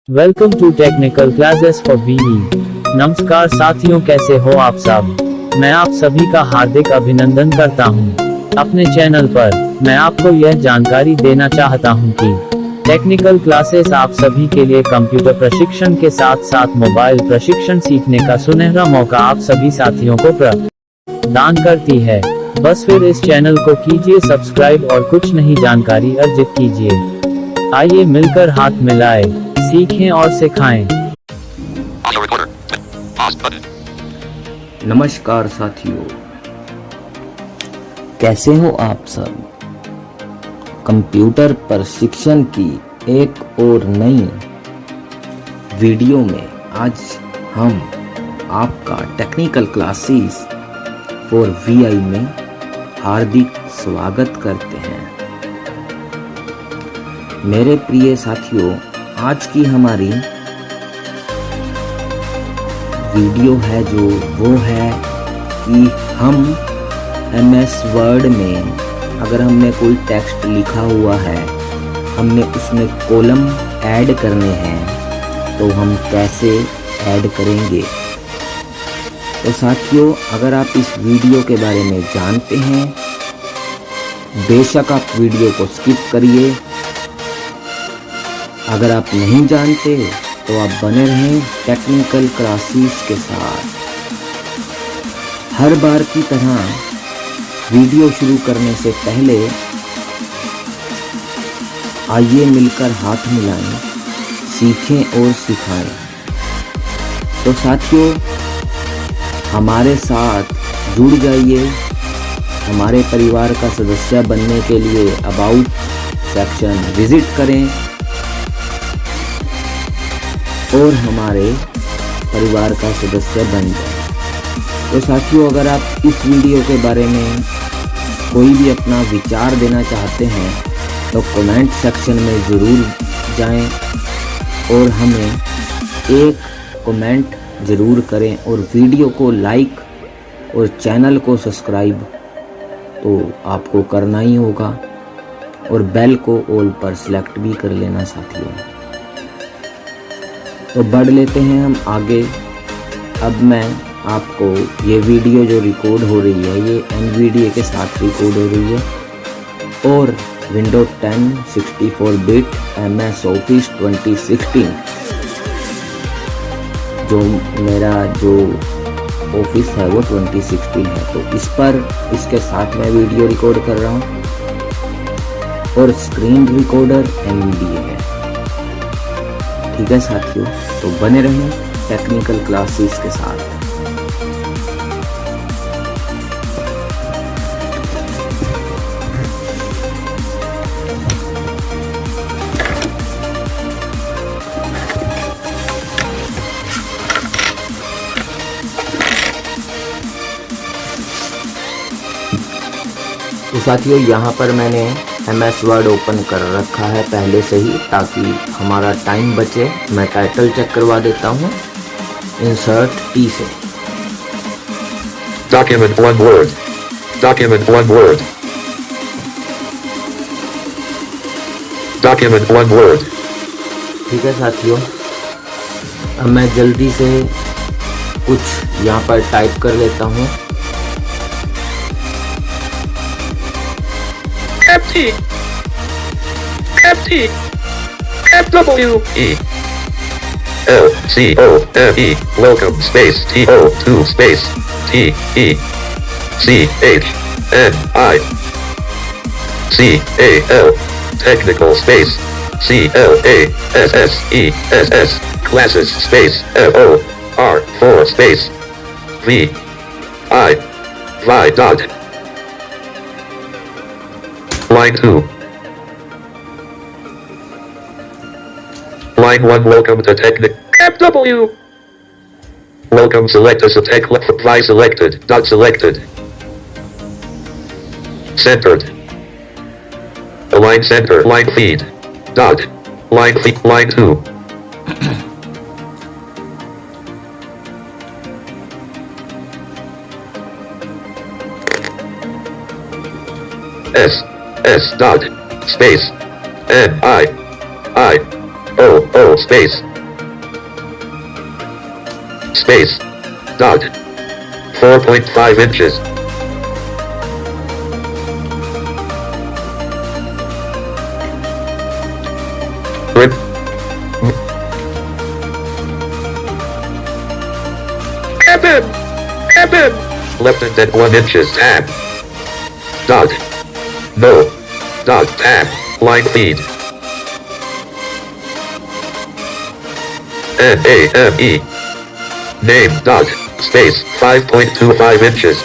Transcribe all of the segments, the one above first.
Welcome to technical classes for BE. नमस्कार साथियों, कैसे हो आप सब। मैं आप सभी का हार्दिक अभिनंदन करता हूं। अपने चैनल पर मैं आपको यह जानकारी देना चाहता हूं कि टेक्निकल क्लासेस आप सभी के लिए कंप्यूटर प्रशिक्षण के साथ साथ मोबाइल प्रशिक्षण सीखने का सुनहरा मौका आप सभी साथियों को प्रदान करती है। बस फिर इस चैनल को कीजिए सब्सक्राइब और कुछ नई जानकारी अर्जित कीजिए। आइए मिलकर हाथ मिलाएं, सीखें और सिखाएं। नमस्कार साथियों, कैसे हो आप सब। कंप्यूटर प्रशिक्षण की एक और नई वीडियो में आज हम आपका टेक्निकल क्लासेस फॉर वीआई में हार्दिक स्वागत करते हैं। मेरे प्रिय साथियों, आज की हमारी वीडियो है जो वो है कि हम एमएस वर्ड में अगर हमने कोई टेक्स्ट लिखा हुआ है, हमने उसमें कॉलम ऐड करने हैं तो हम कैसे ऐड करेंगे। तो साथियों, अगर आप इस वीडियो के बारे में जानते हैं, बेशक आप वीडियो को स्किप करिए। अगर आप नहीं जानते तो आप बने रहें टेक्निकल क्लासेस के साथ। हर बार की तरह वीडियो शुरू करने से पहले आइए मिलकर हाथ मिलाएं, सीखें और सिखाएं। तो साथियों, हमारे साथ जुड़ जाइए। हमारे परिवार का सदस्य बनने के लिए अबाउट सेक्शन विजिट करें और हमारे परिवार का सदस्य बन जाए। तो साथियों, अगर आप इस वीडियो के बारे में कोई भी अपना विचार देना चाहते हैं तो कमेंट सेक्शन में ज़रूर जाएं और हमें एक कमेंट ज़रूर करें और वीडियो को लाइक और चैनल को सब्सक्राइब तो आपको करना ही होगा और बेल को ऑल पर सिलेक्ट भी कर लेना साथियों। तो बढ़ लेते हैं हम आगे। अब मैं आपको ये वीडियो जो रिकॉर्ड हो रही है, ये NVDA के साथ रिकॉर्ड हो रही है और विंडो 10 64 बिट MS ऑफिस 2016 जो मेरा जो ऑफिस है वो 2016 है। तो इस पर इसके साथ मैं वीडियो रिकॉर्ड कर रहा हूँ और स्क्रीन रिकॉर्डर NVDA है। ठीक है साथियों, तो बने रहें टेक्निकल क्लासेस के साथ। तो साथियों, यहाँ पर मैंने MS वर्ड ओपन कर रखा है पहले से ही, ताकि हमारा टाइम बचे। मैं टाइटल चेक करवा देता हूँ इंसर्ट T से। Document one word. Document one word. Document one word. ठीक है साथियों, अब मैं जल्दी से कुछ यहाँ पर टाइप कर लेता हूँ। FT. FT. FWE. LCOME. Welcome space TO2 space TECHNI CAL. Technical space CLASSESS. Classes space FOR4 space VI dot. Line 2. Line 1. Welcome to Technic. FW. Welcome. Select as a tech. Apply selected. Dot selected. Centered. Align center. Line feed. Dot. Line feed. Line 2. S dot space NI O space Space. Dot. 4.5 inches. Rip. Left indent 1 inches. Tab. Dot. No. Dot. Tab. Line feed. NAME. Name. Dot. Space. 5.25 inches.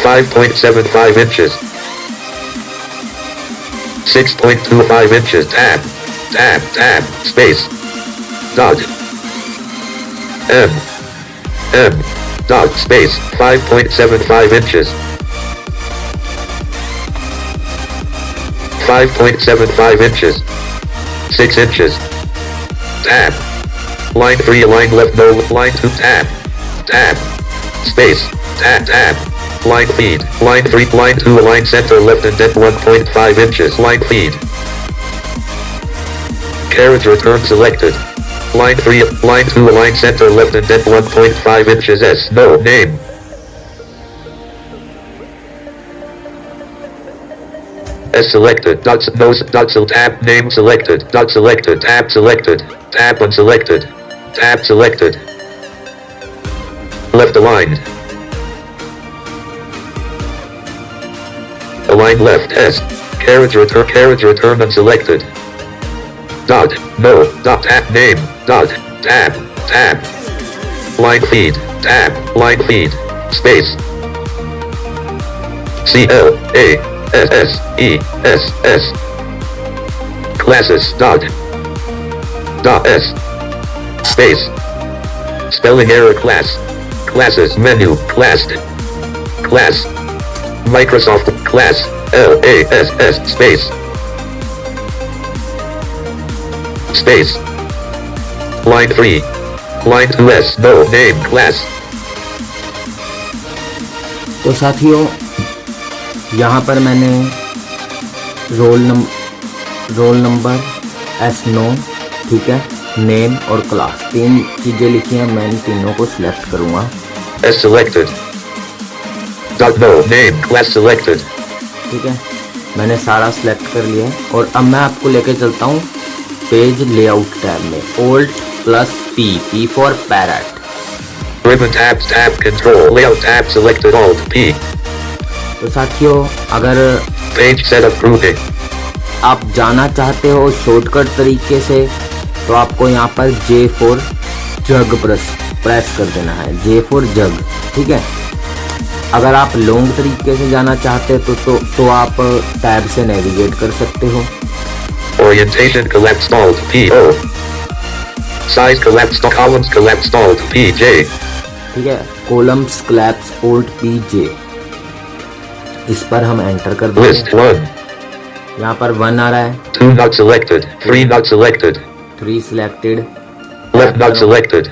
5.75 inches. 6.25 inches. Tab. Tab. Tab. Space. Dot. M. Dot. Space. 5.75 inches. 5.75 inches. 6 inches. Tab. Line 3 line left no line 2 tab. Tab. Space. Tab. Tab. Line feed. Line 3 line 2 line center left indent 1.5 inches. Line feed. Carriage return selected. Line 3 line 2 line center left indent 1.5 inches. S. No name. S selected. Dots nose dots tab name selected. Dot selected. Tab selected. Tab unselected. Tab selected. Left aligned. Align left S. Carriage return unselected. Dot. No. Dot tab name. Dot. Tab. Tab. Line feed. Tab. Line feed. Space. CLASSESS. Classes. Dot. Dot S. Space. Spelling error class. Classes menu. Classed. Class. Microsoft class. LASS space. Space. Line 3. Line 2S. No name class. तो साथियों यहाँ पर मैंने roll number S9 ठीक है, name और class 3 चीज़ें लिखी हैं। मैं इन तीनों को सिलेक्ट करूँगा। S selected. Dot no name class selected. ठीक है, मैंने सारा सिलेक्ट कर लिया है और अब मैं आपको लेके चलता हूँ पेज लेआउट टैब में। Alt+P for parrot. Ribbon tabs tab control layout tab selected Alt P. तो साथियों अगर Page setup grouping. आप जाना चाहते हो शॉर्टकट तरीके से तो आपको यहाँ पर J for जग प्रेस कर देना है। J for जग, ठीक है। अगर आप लॉन्ग तरीके से जाना चाहते हो तो आप टैब से नेविगेट कर सकते हो। Orientation collapsed Alt P-O. Size collapsed columns collapsed Alt P-J. ठीक है, कॉलम्स collapse Alt P-J। इस पर हम एंटर कर देंगे। List 1. यहाँ पर 1 आ रहा है। 2 not selected. 3 not selected. 3 selected। Left not selected.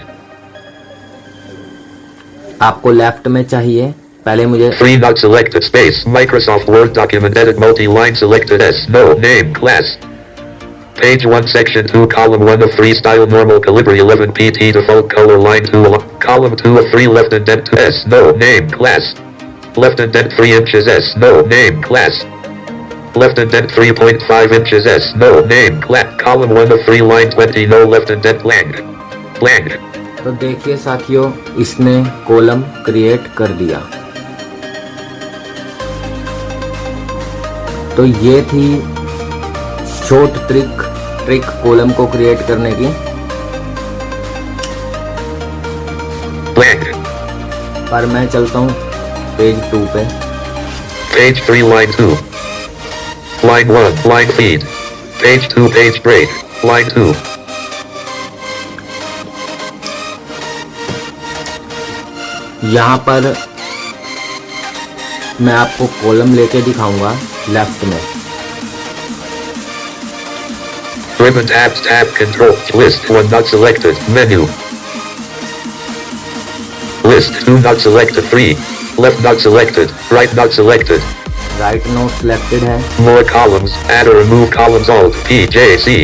आपको लेफ्ट में चाहिए, पहले मुझे 3 not selected space. Microsoft Word document edit multi-line selected S. No name class. Page 1 section 2 column 1 of 3 style normal calibri 11 pt default color line 2 column 2 of 3 left indent 2 S. No name class. Left indent 3 inches S. No name class. Left indent 3.5 inches S. No name class. Column 1 of 3 line 20 no left indent blank. Blank. तो देखिए साथियों इसने column create कर दिया। तो ये थी short trick column को क्रिएट करने की। Blank. पर मैं चलता हूँ पेज 2 पे। Page 3 line 2. Line 1 line feed. Page 2 page break. Line 2. यहाँ पर मैं आपको कॉलम लेके दिखाऊंगा लेफ्ट में। Ribbon tabs tab control list 1 not selected menu. List 2 not selected 3 left not selected right not selected. Right note selected है। More columns add or remove columns Alt P J C.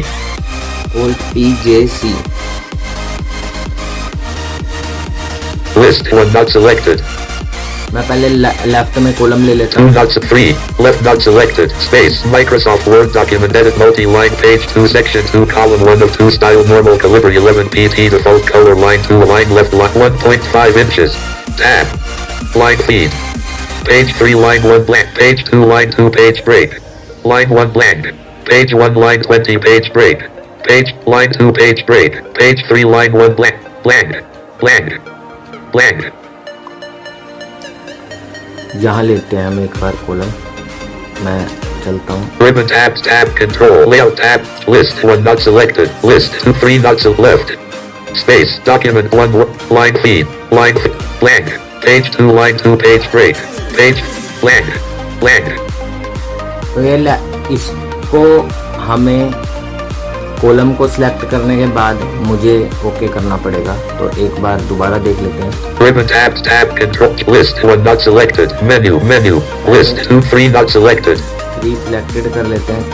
Alt P J C। List 1 not selected. मैं पहले left में column ले लेता 2 हूँ। not 3. Left not selected. Space. Microsoft Word document edit multi-line page 2 section 2 column 1 of 2 style normal calibri 11 pt default color line 2 line left line 1.5 inches. Tab. Line feed. Page 3 line 1 blank. Page 2 line 2 page break. Line 1 blank. Page 1 line 20 page break. Page line 2 page break. Page 3 line 1 blank. Blank. Blank. Blank. यहाँ लेते हैं हम एक बार column, मैं चलता हूँ। Ribbon tabs tab control layout tab list 1 not selected list 2 3 not left space document 1 line feed line blank page 2 line 2 page break page blank blank। तो ये इसको हमें कॉलम को सिलेक्ट करने के बाद मुझे ओके करना पड़ेगा, तो एक बार दोबारा देख लेते हैं। Ribbon tabs tab control list 1 not selected menu list 2 3 not selected 3 selected कर लेते हैं,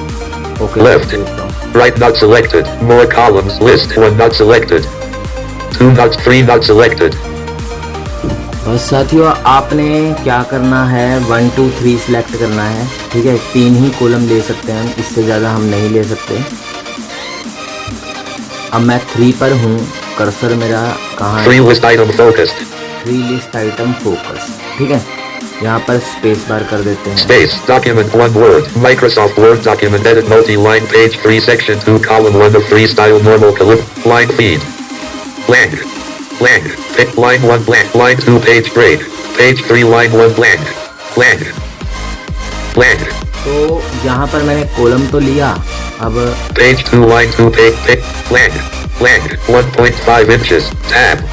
okay Left. right not selected more columns list 1 not selected 2 not 3 not selected। बस साथियों, आपने क्या करना है, 1 2 3 सिलेक्ट करना है, ठीक है। 3 ही कॉलम ले सकते हैं हम, इससे ज़्यादा हम नहीं ले सकते। अब मैं 3 पर हूँ, कर्सर मेरा कहाँ है? 3 list item focused 3 list item focus, ठीक है। यहाँ पर स्पेस बार कर देते हैं। space document 1 word Microsoft Word document edit multi-line page 3 section 2 column 1 of 3 style normal calib line feed blank blank pick line 1 blank line 2 page break page 3 line 1 blank blank blank। तो यहाँ पर मैंने column तो लिया, अब page 2 line 2 pick blank blank 1.5 inches tab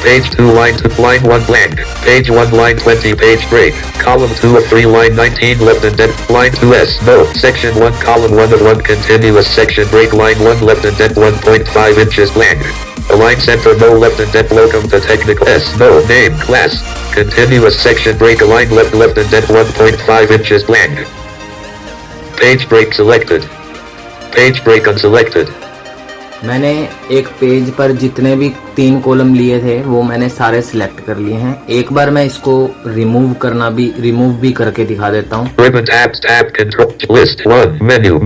page 2 line 1 blank page 1 line 20 page break column 2 of 3 line 19 left indent line 2s no section 1 column 1 of 1 continuous section break line 1 left indent 1.5 inches blank align center no left indent locum to technical s no name class continuous section break align left indent 1.5 inches blank page break selected page break unselected। मैंने एक page पर जितने भी 3 column लिए थे वो मैंने सारे सिलेक्ट कर लिए हैं। एक बार मैं इसको रिमूव भी करके दिखा देता हूँ। Ribbon tabs tab control list 1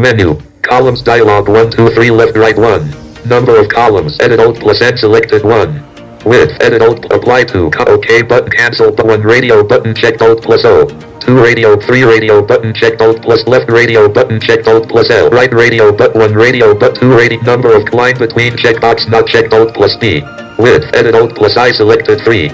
menu columns dialog 1 2 3 left right 1 number of columns edit alt plus n selected 1 width edit alt apply to OK button cancel but 1 radio button checked alt plus O 2 radio 3 radio button checked alt plus left radio button checked alt plus L right radio but 1 radio but 2 radio number of line between checkbox not checked alt plus D width edit alt plus I selected 3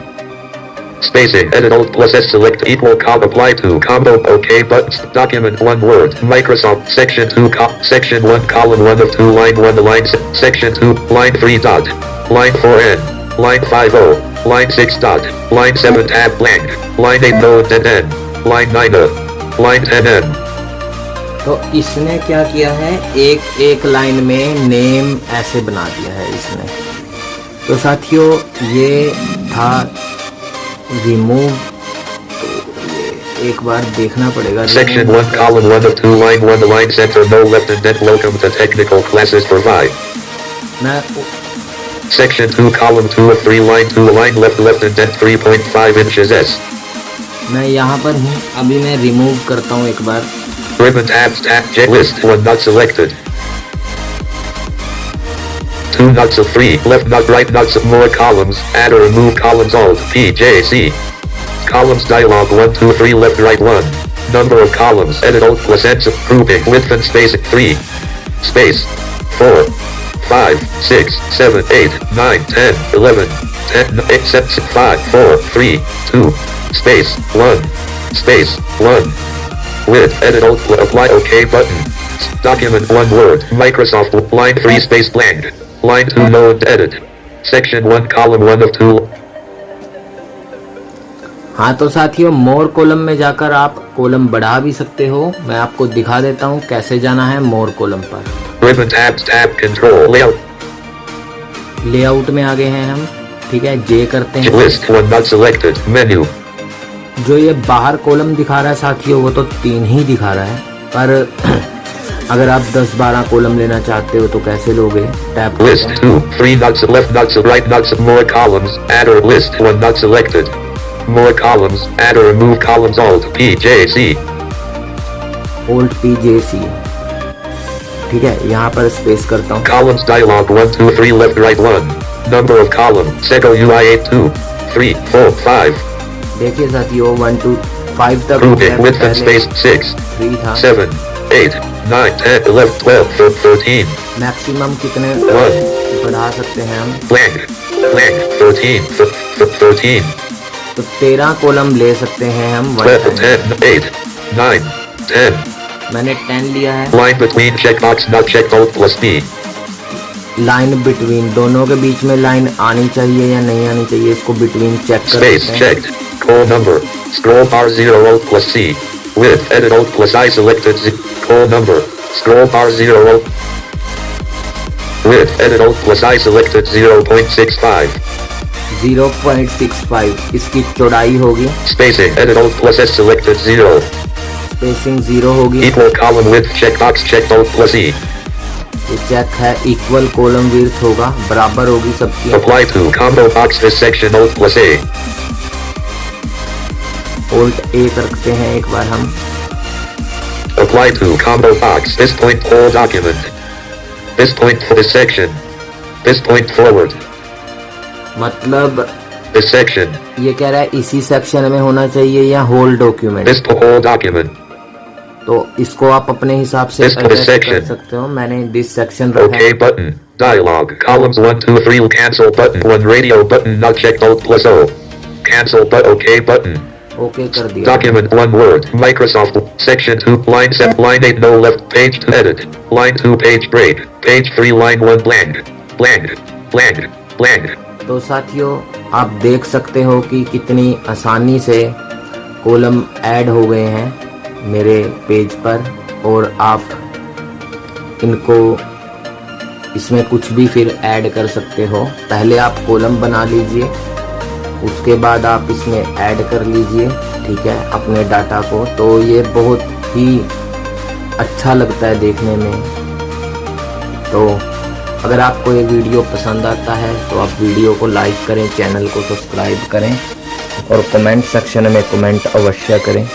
spacing edit alt plus S select equal apply to combo OK buttons document 1 word Microsoft section 2 section 1 column 1 of 2 line 1 line section 2 line 3 dot line 4n line 50 line 6 dot line 7 tab blank line 8 no then n line 9 line 10n। तो इसने क्या किया है, एक line में name ऐसे बना दिया है इसने। तो साथियों ये था रिमूव, तो ये एक बार देखना पड़ेगा। Section 1 column 1 of 2 line 1 line center no left indent welcome to technical classes provide मैं Section 2 column 2 of 3 line 2 line left indent 3.5 inches S मैं यहाँ पर हूँ, अभी मैं रिमूव करता हूँ एक बार। Ribbon tabs tab J list 1 not selected 2 nuts of 3 left nut right nuts of more columns add or remove columns alt P J C columns dialog 1 2 3 left right 1 number of columns edit alt plus ends of grouping width and spacing 3 space 4 5 6 7 8 9 10 11 10 8 7 5 4 3 2 space 1 space 1 width edit alt apply OK button document 1 word Microsoft line 3 space blank line 2 no edit section 1 column 1 of 2। हाँ तो साथियों, मोर column में जाकर आप column बढ़ा भी सकते हो। मैं आपको दिखा देता हूँ कैसे जाना है मोर कॉलम पर। Ribbon tabs tab control layout layout में आ गए हैं हम, ठीक है। जे करते हैं। list 1 not selected menu जो ये बाहर कॉलम दिखा रहा है साथियों, वो तो 3 ही दिखा रहा है, पर अगर आप 10-12 कॉलम लेना चाहते हो तो कैसे लोगे? Tap List 2, 3 not left not right not more columns, add or list 1 not selected. More columns, add or remove columns Alt P J C. Alt P J C। ठीक है, यहाँ पर स्पेस करता हूँ। Columns dialog 1 2 3 left right 1. Number of column Sego UI 8 2 3 4 5. देखिए साथियों 1 2 5 तक Grouping width and space 6 3 था। 7 8 9 10 11 12 13. मैक्सिमम कितने 1 बढ़ा सकते हैं हम? blank 13 तो 13 कॉलम ले सकते हैं हम 12 10 8 9 10. मैंने 10 लिया है। Line between checkbox not checked Alt plus B. Line between, दोनों के बीच में लाइन आनी चाहिए या नहीं आनी चाहिए, इसको बिटवीन चेक कर Space सकते हैं। checked. Call number. Scroll bar 0 Alt plus C. Width edit Alt plus I selected call number. Scroll bar 0 Alt. Width edit Alt plus I selected 0.65. 0.65 इसकी चौड़ाई होगी। Spacing edit Alt plus S selected 0. Spacing 0 होगी। Equal column width checkbox checked Alt plus E. ये check है, equal column width होगा, बराबर होगी सबकी। Apply to combo box this section Alt plus A. Alt A करते हैं एक बार हम। Apply to combo box this point whole document. This point for this section. This point forward. मतलब This section. ये कह रहा है इसी सेक्शन में होना चाहिए या whole document. This whole document. तो इसको आप अपने हिसाब से This adjust कर section. सकते हो। मैंने दिस सेक्शन रखा OK है। button. Dialog. Columns 1 2 3 cancel button 1 radio button not checked Alt plus O. Cancel but OK button. Okay कर दिया। Document 1 word. Microsoft. Section 2 line 7 line 8 no left page to edit. Line 2 page break. Page 3 line 1 blank. Blank. Blank. Blank. तो साथियों आप देख सकते हो कि कितनी आसानी से कॉलम ऐड हो गए हैं मेरे पेज पर, और आप इनको इसमें कुछ भी फिर ऐड कर सकते हो। पहले आप कॉलम बना लीजिए, उसके बाद आप इसमें ऐड कर लीजिए, ठीक है, अपने डाटा को। तो ये बहुत ही अच्छा लगता है देखने में। तो अगर आपको ये वीडियो पसंद आता है तो आप वीडियो को लाइक करें, चैनल को सब्सक्राइब करें और कमेंट सेक्शन में कमेंट अवश्य करें।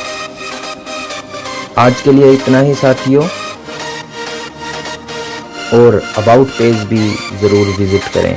आज के लिए इतना ही साथियों, और अबाउट पेज भी ज़रूर विजिट करें।